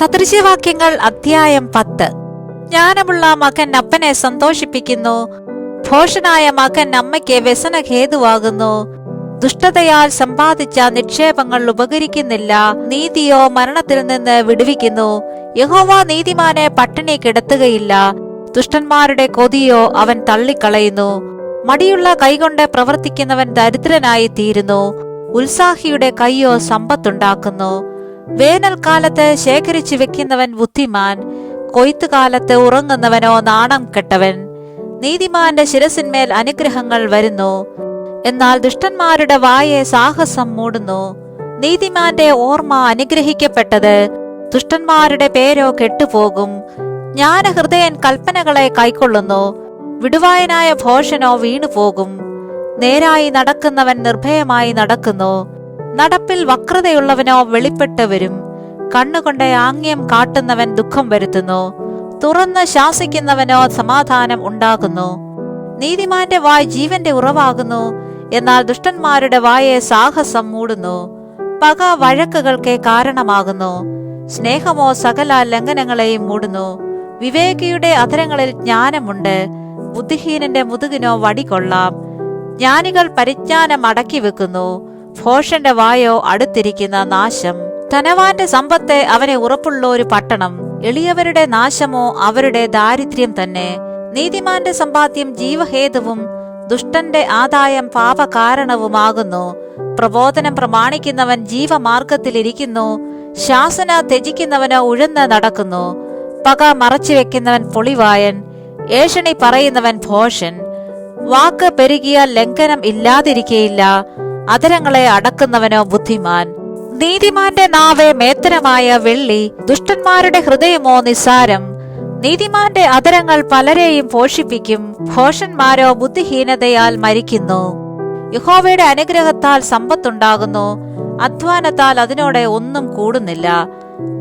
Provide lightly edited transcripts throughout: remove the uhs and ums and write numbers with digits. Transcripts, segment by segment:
സദൃശവാക്യങ്ങൾ അധ്യായം 10. ജ്ഞാനമുള്ള മകൻ അപ്പനെ സന്തോഷിപ്പിക്കുന്നു, ഭോഷനായ മകൻ അമ്മയ്ക്ക് വ്യസനഹേതുവാകുന്നു. ദുഷ്ടതയാൽ സമ്പാദിച്ച നിക്ഷേപങ്ങൾ ഉപകരിക്കുന്നില്ല, നീതിയോ മരണത്തിൽ നിന്ന് വിടുവിക്കുന്നു. യഹോവ നീതിമാനെ പട്ടിണി കിടത്തുകയില്ല, ദുഷ്ടന്മാരുടെ കൊതിയോ അവൻ തള്ളിക്കളയുന്നു. മടിയുള്ള കൈകൊണ്ട് പ്രവർത്തിക്കുന്നവൻ ദരിദ്രനായി തീരുന്നു, ഉത്സാഹിയുടെ കൈയോ സമ്പത്തുണ്ടാക്കുന്നു. വേനൽക്കാലത്ത് ശേഖരിച്ചു വെക്കുന്നവൻ ബുദ്ധിമാൻ, കൊയ്ത്തുകാലത്ത് ഉറങ്ങുന്നവനോ നാണം കെട്ടവൻ. നീതിമാന്റെ ശിരസിന്മേൽ അനുഗ്രഹങ്ങൾ വരുന്നു, എന്നാൽ ദുഷ്ടന്മാരുടെ വായെ സാഹസം മൂടുന്നു. നീതിമാന്റെ ഓർമ്മ അനുഗ്രഹിക്കപ്പെട്ടത്, ദുഷ്ടന്മാരുടെ പേരോ കെട്ടുപോകും. ജ്ഞാനഹൃദയൻ കൽപ്പനകളെ കൈക്കൊള്ളുന്നു, വിടുവായനായ ഭോഷനോ വീണുപോകും. നേരായി നടക്കുന്നവൻ നിർഭയമായി നടക്കുന്നു, നടപ്പിൽ വക്രതയുള്ളവനോ വെളിപ്പെട്ട് വരും. കണ്ണുകൊണ്ട് ആംഗ്യം കാട്ടുന്നവൻ ദുഃഖം വരുത്തുന്നു, തുറന്ന് ശാസിക്കുന്നവനോ സമാധാനം ഉണ്ടാകുന്നു. നീതിമാന്റെ വായ് ജീവന്റെ ഉറവാകുന്നു, എന്നാൽ ദുഷ്ടന്മാരുടെ വായെ സാഹസം മൂടുന്നു. പക വഴക്കുകൾക്ക് കാരണമാകുന്നു, സ്നേഹമോ സകല ലംഘനങ്ങളെയും മൂടുന്നു. വിവേകിയുടെ അധരങ്ങളിൽ ജ്ഞാനമുണ്ട്, ബുദ്ധിഹീനന്റെ മുതുകിനോ വടികൊള്ളാം. ജ്ഞാനികൾ പരിജ്ഞാനം അടക്കി വെക്കുന്നു, ഭോഷന്റെ വായോ അടുത്തിരിക്കുന്ന നാശം. ധനവാന്റെ സമ്പത്ത് അവനെ ഉറപ്പുള്ള ഒരു പട്ടണം, എളിയവരുടെ നാശമോ അവരുടെ ദാരിദ്ര്യം തന്നെ. നീതിമാന്റെ സമ്പാദ്യം ജീവഹേതുവും ദുഷ്ടന്റെ ആദായം പാപകാരണവുമാകുന്നു. പ്രബോധനം പ്രമാണിക്കുന്നവൻ ജീവമാർഗത്തിലിരിക്കുന്നു, ശാസന ത്യജിക്കുന്നവനോ ഉഴന്ന് നടക്കുന്നു. പക മറച്ചുവെക്കുന്നവൻ പൊളിവായൻ, ഏഷണി പറയുന്നവൻ ഭോഷൻ. വാക്ക് പെരുകിയാൽ ലംഘനം ഇല്ലാതിരിക്കയില്ല, അധരങ്ങളെ അടക്കുന്നവനോ ബുദ്ധിമാൻ. നീതിമാന്റെ നാവ് മേത്തരമായ വെള്ളി, ദുഷ്ടന്മാരുടെ ഹൃദയമോ നിസ്സാരം. നീതിമാന്റെ അധരങ്ങൾ പലരെയും പോഷിപ്പിക്കും, ഭോഷന്മാരോ ബുദ്ധിഹീനതയാൽ മരിക്കുന്നു. യഹോവയുടെ അനുഗ്രഹത്താൽ സമ്പത്തുണ്ടാകുന്നു, അധ്വാനത്താൽ അതിനോടെ ഒന്നും കൂടുന്നില്ല.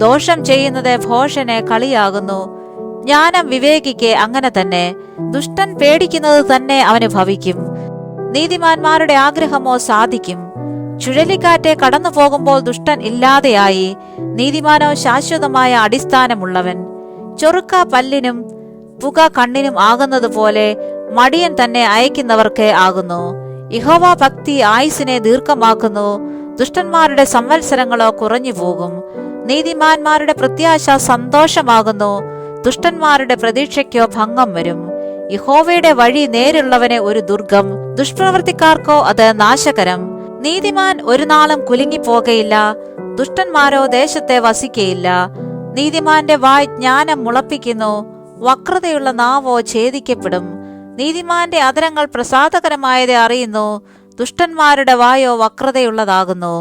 ദോഷം ചെയ്യുന്നത് ഭോഷനെ കളിയാകുന്നു, ജ്ഞാനം വിവേകിക്ക് അങ്ങനെ തന്നെ. ദുഷ്ടൻ പേടിക്കുന്നത് തന്നെ അവന് ഭവിക്കും, നീതിമാന്മാരുടെ ആഗ്രഹമോ സാധിക്കും. ചുഴലിക്കാറ്റ് കടന്നു പോകുമ്പോൾ ദുഷ്ടൻ ഇല്ലാതെയായി, നീതിമാനോ ശാശ്വതമായ അടിസ്ഥാനമുള്ളവൻ. ചൊറുക്ക പല്ലിനും പുക കണ്ണിനും ആകുന്നത് പോലെ മടിയൻ തന്നെ അയക്കുന്നവർക്ക് ആകുന്നു. യഹോവ ഭക്തി ആയുസിനെ ദീർഘമാക്കുന്നു, ദുഷ്ടന്മാരുടെ സംവത്സരങ്ങളോ കുറഞ്ഞു പോകും. നീതിമാന്മാരുടെ പ്രത്യാശ സന്തോഷമാകുന്നു, ദുഷ്ടന്മാരുടെ പ്രതീക്ഷയ്ക്കോ ഭംഗം വരും. യഹോവയുടെ വഴി നേരുള്ളവനെ ഒരു ദുർഗം, ദുഷ്പ്രവർത്തിക്കാർക്കോ അത് നാശകരം. നീതിമാൻ ഒരു നാളും കുലുങ്ങിപ്പോകയില്ല, ദുഷ്ടന്മാരോ ദേശത്തെ വസിക്കയില്ല. നീതിമാന്റെ വായ് ജ്ഞാനം മുളപ്പിക്കുന്നു, വക്രതയുള്ള നാവോ ഛേദിക്കപ്പെടും. നീതിമാന്റെ അധരങ്ങൾ പ്രസാദകരമായത് അറിയുന്നു, ദുഷ്ടന്മാരുടെ വായോ വക്രതയുള്ളതാകുന്നു.